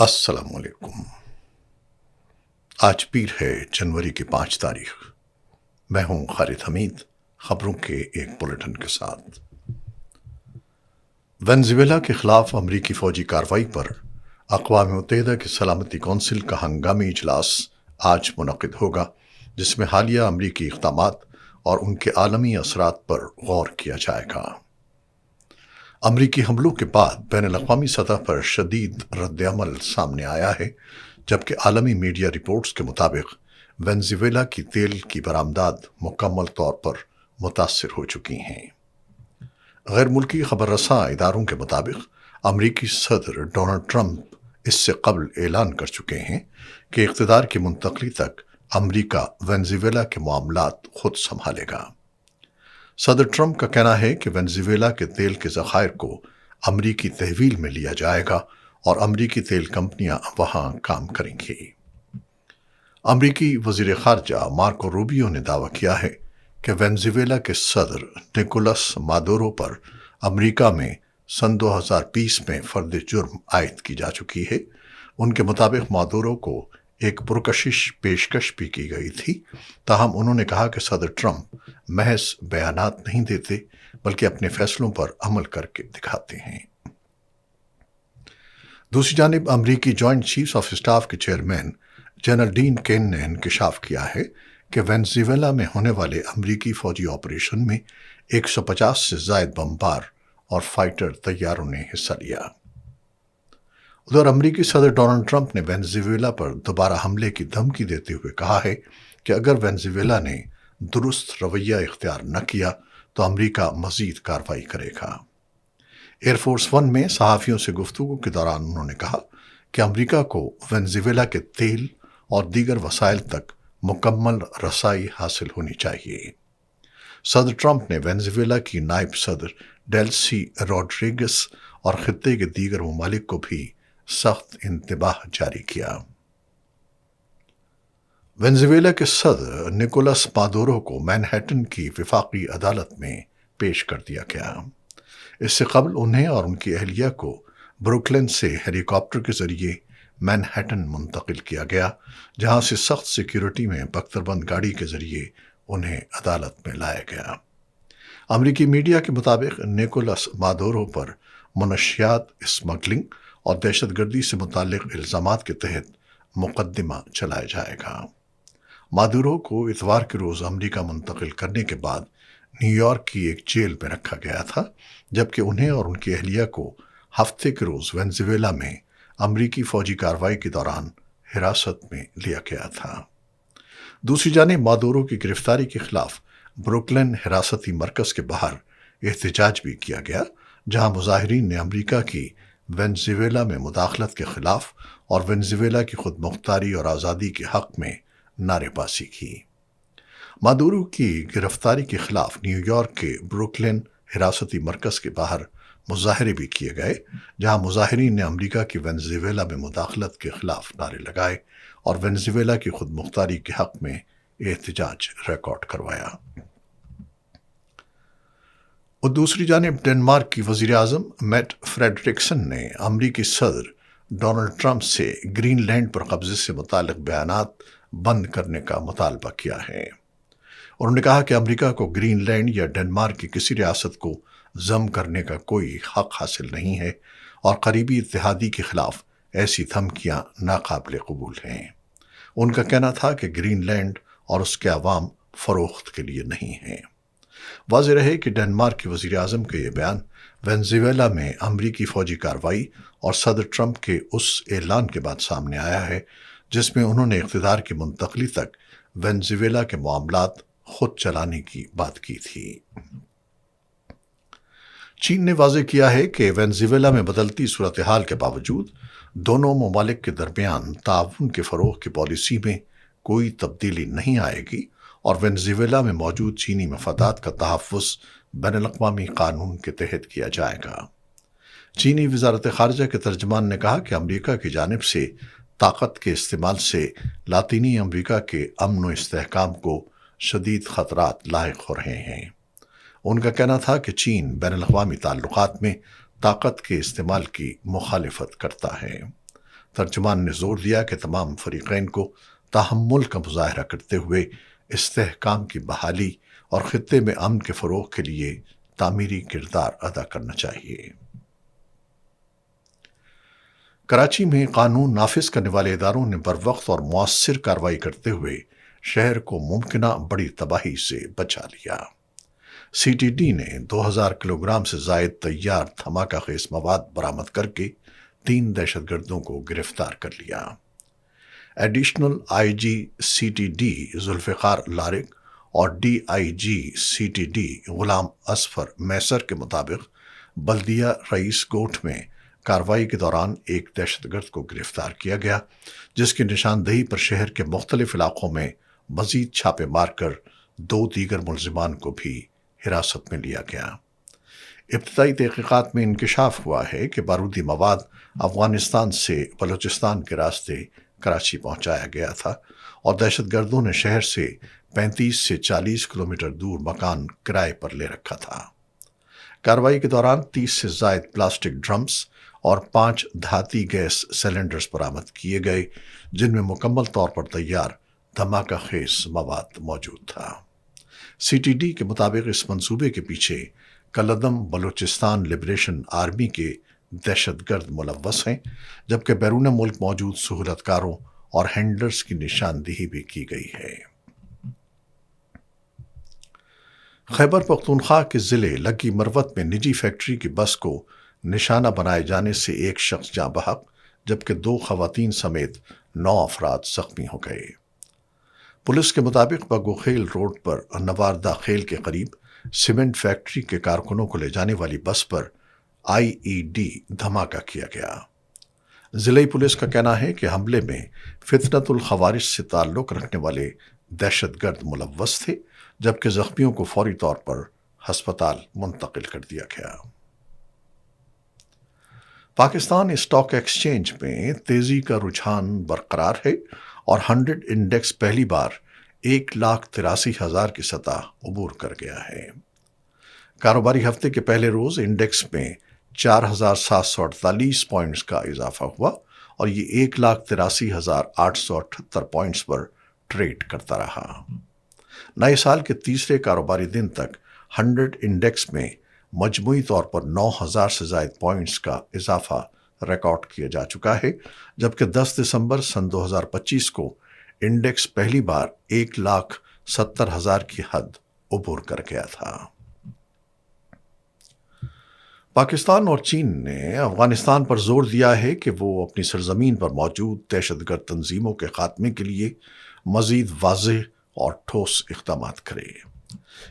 السلام علیکم۔ آج پیر ہے جنوری کی 5 تاریخ۔ میں ہوں خالد حمید، خبروں کے ایک بلیٹن کے ساتھ۔ وینزویلا کے خلاف امریکی فوجی کارروائی پر اقوام متحدہ کی سلامتی کونسل کا ہنگامی اجلاس آج منعقد ہوگا، جس میں حالیہ امریکی اقدامات اور ان کے عالمی اثرات پر غور کیا جائے گا۔ امریکی حملوں کے بعد بین الاقوامی سطح پر شدید رد عمل سامنے آیا ہے، جبکہ عالمی میڈیا رپورٹس کے مطابق وینزویلا کی تیل کی برآمدات مکمل طور پر متاثر ہو چکی ہیں۔ غیر ملکی خبر رساں اداروں کے مطابق امریکی صدر ڈونلڈ ٹرمپ اس سے قبل اعلان کر چکے ہیں کہ اقتدار کی منتقلی تک امریکہ وینزویلا کے معاملات خود سنبھالے گا۔ صدر ٹرمپ کا کہنا ہے کہ وینزویلا کے تیل کے ذخائر کو امریکی تحویل میں لیا جائے گا اور امریکی تیل کمپنیاں وہاں کام کریں گی۔ امریکی وزیر خارجہ مارکو روبیو نے دعویٰ کیا ہے کہ وینزویلا کے صدر نکولس مادورو پر امریکہ میں سن 2020 میں فرد جرم عائد کی جا چکی ہے۔ ان کے مطابق مادورو کو ایک پرکشش پیشکش بھی کی گئی تھی، تاہم انہوں نے کہا کہ صدر ٹرمپ محض بیانات نہیں دیتے بلکہ اپنے فیصلوں پر عمل کر کے دکھاتے ہیں۔ دوسری جانب امریکی جوائنٹ چیفز آف اسٹاف کے چیئرمین جنرل ڈین کین نے انکشاف کیا ہے کہ وینزویلا میں ہونے والے امریکی فوجی آپریشن میں 150 سے زائد بمبار اور فائٹر طیاروں نے حصہ لیا۔ ادھر امریکی صدر ڈونلڈ ٹرمپ نے وینزویلا پر دوبارہ حملے کی دھمکی دیتے ہوئے کہا ہے کہ اگر وینزویلا نے درست رویہ اختیار نہ کیا تو امریکہ مزید کارروائی کرے گا۔ ایئر فورس ون میں صحافیوں سے گفتگو کے دوران انہوں نے کہا کہ امریکہ کو وینزویلا کے تیل اور دیگر وسائل تک مکمل رسائی حاصل ہونی چاہیے۔ صدر ٹرمپ نے وینزویلا کی نائب صدر ڈیلسی روڈریگس اور خطے کے دیگر ممالک کو بھی سخت انتباہ جاری کیا۔ وینزویلا کے صدر نکولس مادورو کو مینہٹن کی وفاقی عدالت میں پیش کر دیا گیا۔ اس سے قبل انہیں اور ان کی اہلیہ کو بروکلن سے ہیلی کاپٹر کے ذریعے مینہٹن منتقل کیا گیا، جہاں سے سخت سیکیورٹی میں بختربند گاڑی کے ذریعے انہیں عدالت میں لایا گیا۔ امریکی میڈیا کے مطابق نکولس مادورو پر منشیات اسمگلنگ اور دہشت گردی سے متعلق الزامات کے تحت مقدمہ چلایا جائے گا۔ مادورو کو اتوار کے روز امریکہ منتقل کرنے کے بعد نیو یارک کی ایک جیل میں رکھا گیا تھا، جبکہ انہیں اور ان کی اہلیہ کو ہفتے کے روز وینزویلا میں امریکی فوجی کارروائی کے دوران حراست میں لیا گیا تھا۔ دوسری جانب مادورو کی گرفتاری کے خلاف بروکلن حراستی مرکز کے باہر احتجاج بھی کیا گیا، جہاں مظاہرین نے امریکہ کی وینزویلا میں مداخلت کے خلاف اور وینزویلا کی خود مختاری اور آزادی کے حق میں نعرے بازی کی۔ مادورو کی گرفتاری کے خلاف نیو یارک کے بروکلن حراستی مرکز کے باہر مظاہرے بھی کیے گئے، جہاں مظاہرین نے امریکہ کی وینزویلا میں مداخلت کے خلاف نعرے لگائے اور وینزویلا کی خود مختاری کے حق میں احتجاج ریکارڈ کروایا۔ اور دوسری جانب ڈنمارک کی وزیر اعظم میٹ فریڈرکسن نے امریکی صدر ڈونلڈ ٹرمپ سے گرین لینڈ پر قبضے سے متعلق بیانات بند کرنے کا مطالبہ کیا ہے۔ انہوں نے کہا کہ امریکہ کو گرین لینڈ یا ڈنمارک کی کسی ریاست کو ضم کرنے کا کوئی حق حاصل نہیں ہے اور قریبی اتحادی کے خلاف ایسی دھمکیاں ناقابل قبول ہیں۔ ان کا کہنا تھا کہ گرین لینڈ اور اس کے عوام فروخت کے لیے نہیں ہیں۔ واضح رہے کہ ڈنمارک کے وزیر اعظم کا یہ بیان وینزویلا میں امریکی فوجی کارروائی اور صدر ٹرمپ کے اس اعلان کے بعد سامنے آیا ہے جس میں انہوں نے اقتدار کی منتقلی تک وینزویلا کے معاملات خود چلانے کی بات کی تھی۔ چین نے واضح کیا ہے کہ وینزویلا میں بدلتی صورتحال کے باوجود دونوں ممالک کے درمیان تعاون کے فروغ کی پالیسی میں کوئی تبدیلی نہیں آئے گی اور وینزویلا میں موجود چینی مفادات کا تحفظ بین الاقوامی قانون کے تحت کیا جائے گا۔ چینی وزارت خارجہ کے ترجمان نے کہا کہ امریکہ کی جانب سے طاقت کے استعمال سے لاطینی امریکہ کے امن و استحکام کو شدید خطرات لاحق ہو رہے ہیں۔ ان کا کہنا تھا کہ چین بین الاقوامی تعلقات میں طاقت کے استعمال کی مخالفت کرتا ہے۔ ترجمان نے زور دیا کہ تمام فریقین کو تحمل کا مظاہرہ کرتے ہوئے استحکام کی بحالی اور خطے میں امن کے فروغ کے لیے تعمیری کردار ادا کرنا چاہیے۔ کراچی میں قانون نافذ کرنے والے اداروں نے بروقت اور مؤثر کارروائی کرتے ہوئے شہر کو ممکنہ بڑی تباہی سے بچا لیا۔ سی ٹی ڈی نے 2000 کلو گرام سے زائد تیار دھماکہ خیز مواد برآمد کر کے 3 دہشت گردوں کو گرفتار کر لیا۔ Additional I G C T D Zulfiqar Larik اور D I G C T D Ghulam Asfar میسر کے مطابق بلدیہ رئیس کوٹ میں کارروائی کے دوران ایک دہشت گرد کو گرفتار کیا گیا، جس کی نشاندہی پر شہر کے مختلف علاقوں میں مزید چھاپے مار کر 2 دیگر ملزمان کو بھی حراست میں لیا گیا۔ ابتدائی تحقیقات میں انکشاف ہوا ہے کہ بارودی مواد افغانستان سے بلوچستان کے راستے کراچی پہنچایا گیا تھا اور دہشت گردوں نے شہر سے 35 سے 40 کلومیٹر دور مکان کرائے پر لے رکھا تھا۔ کارروائی کے دوران 30 سے زائد پلاسٹک ڈرمز اور 5 دھاتی گیس سلنڈرز برآمد کیے گئے، جن میں مکمل طور پر تیار دھماکہ خیز مواد موجود تھا۔ سی ٹی ڈی کے مطابق اس منصوبے کے پیچھے کلدم بلوچستان لبریشن آرمی کے دہشت گرد ملوث ہیں، جبکہ بیرون ملک موجود سہولت کاروں اور ہینڈلرز کی نشاندہی بھی کی گئی ہے۔ خیبر پختونخوا کے ضلع لکی مروت میں نجی فیکٹری کی بس کو نشانہ بنائے جانے سے ایک شخص جاں بحق جبکہ 2 خواتین سمیت 9 افراد زخمی ہو گئے۔ پولیس کے مطابق بگوخیل روڈ پر نواردہ خیل کے قریب سیمنٹ فیکٹری کے کارکنوں کو لے جانے والی بس پر آئی ای ڈی دھماکہ کیا گیا۔ ضلعی پولیس کا کہنا ہے کہ حملے میں فتنۃ الخوارج سے تعلق رکھنے والے دہشت گرد ملوث تھے، جبکہ زخمیوں کو فوری طور پر ہسپتال منتقل کر دیا گیا۔ پاکستان اسٹاک ایکسچینج میں تیزی کا رجحان برقرار ہے اور 100 انڈیکس پہلی بار 1,83,000 کی سطح عبور کر گیا ہے۔ کاروباری ہفتے کے پہلے روز انڈیکس میں 4,748 پوائنٹس کا اضافہ ہوا اور یہ 1,83,878 پوائنٹس پر ٹریڈ کرتا رہا۔ نئے سال کے تیسرے کاروباری دن تک 100 انڈیکس میں مجموعی طور پر 9,000 سے زائد پوائنٹس کا اضافہ ریکارڈ کیا جا چکا ہے، جبکہ 10 دسمبر سن 2025 کو انڈیکس پہلی بار 1,70,000 کی حد عبور کر گیا تھا۔ پاکستان اور چین نے افغانستان پر زور دیا ہے کہ وہ اپنی سرزمین پر موجود دہشت گرد تنظیموں کے خاتمے کے لیے مزید واضح اور ٹھوس اقدامات کرے۔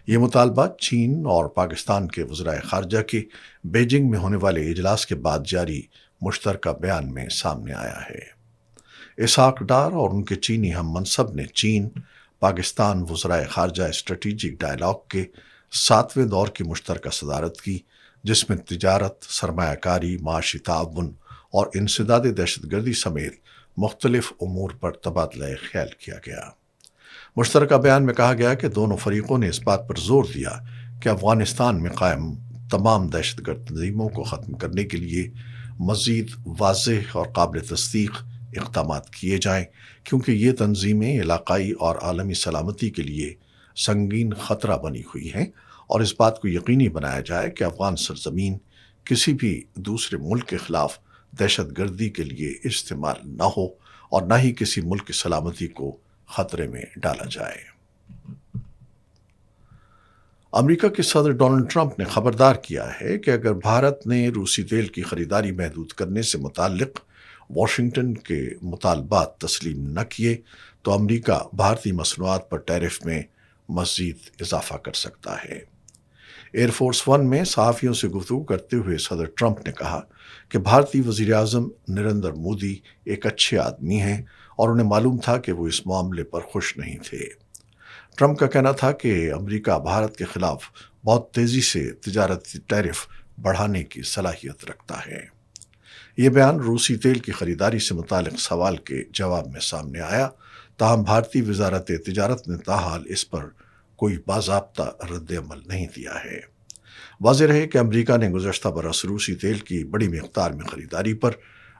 یہ مطالبہ چین اور پاکستان کے وزرائے خارجہ کے بیجنگ میں ہونے والے اجلاس کے بعد جاری مشترکہ بیان میں سامنے آیا ہے۔ اسحاق ڈار اور ان کے چینی ہم منصب نے چین پاکستان وزرائے خارجہ اسٹریٹجک ڈائیلاگ کے 7ویں دور کی مشترکہ صدارت کی، جس میں تجارت، سرمایہ کاری، معاشی تعاون اور انسداد دہشت گردی سمیت مختلف امور پر تبادلہ خیال کیا گیا۔ مشترکہ بیان میں کہا گیا کہ دونوں فریقوں نے اس بات پر زور دیا کہ افغانستان میں قائم تمام دہشت گرد تنظیموں کو ختم کرنے کے لیے مزید واضح اور قابل تصدیق اقدامات کیے جائیں، کیونکہ یہ تنظیمیں علاقائی اور عالمی سلامتی کے لیے سنگین خطرہ بنی ہوئی ہیں، اور اس بات کو یقینی بنایا جائے کہ افغان سرزمین کسی بھی دوسرے ملک کے خلاف دہشت گردی کے لیے استعمال نہ ہو اور نہ ہی کسی ملک کی سلامتی کو خطرے میں ڈالا جائے۔ امریکہ کے صدر ڈونلڈ ٹرمپ نے خبردار کیا ہے کہ اگر بھارت نے روسی تیل کی خریداری محدود کرنے سے متعلق واشنگٹن کے مطالبات تسلیم نہ کیے تو امریکہ بھارتی مصنوعات پر ٹیرف میں مزید اضافہ کر سکتا ہے۔ ایئر فورس ون میں صحافیوں سے گفتگو کرتے ہوئے صدر ٹرمپ نے کہا کہ بھارتی وزیر اعظم نریندر مودی ایک اچھے آدمی ہیں اور انہیں معلوم تھا کہ وہ اس معاملے پر خوش نہیں تھے۔ ٹرمپ کا کہنا تھا کہ امریکہ بھارت کے خلاف بہت تیزی سے تجارتی ٹیرف بڑھانے کی صلاحیت رکھتا ہے۔ یہ بیان روسی تیل کی خریداری سے متعلق سوال کے جواب میں سامنے آیا، تاہم بھارتی وزارت تجارت نے تاحال اس پر کوئی باضابطہ رد عمل نہیں دیا ہے۔ واضح رہے کہ امریکہ نے گزشتہ برس روسی تیل کی بڑی مقدار میں خریداری پر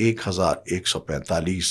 1145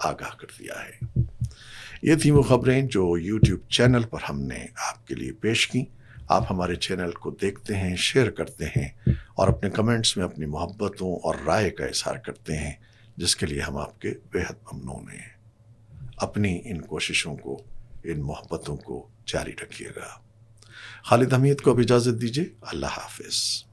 آگاہ کر دیا ہے۔ یہ تھیں وہ خبریں جو یوٹیوب چینل پر ہم نے آپ کے لیے پیش کی۔ آپ ہمارے چینل کو دیکھتے ہیں، شیئر کرتے ہیں اور اپنے کمنٹس میں اپنی محبتوں اور رائے کا اظہار کرتے ہیں، جس کے لیے ہم آپ کے بےحد ممنون ہیں۔ اپنی ان کوششوں کو، ان محبتوں کو جاری رکھیے گا۔ خالد حمید کو اب اجازت دیجیے۔ اللہ حافظ۔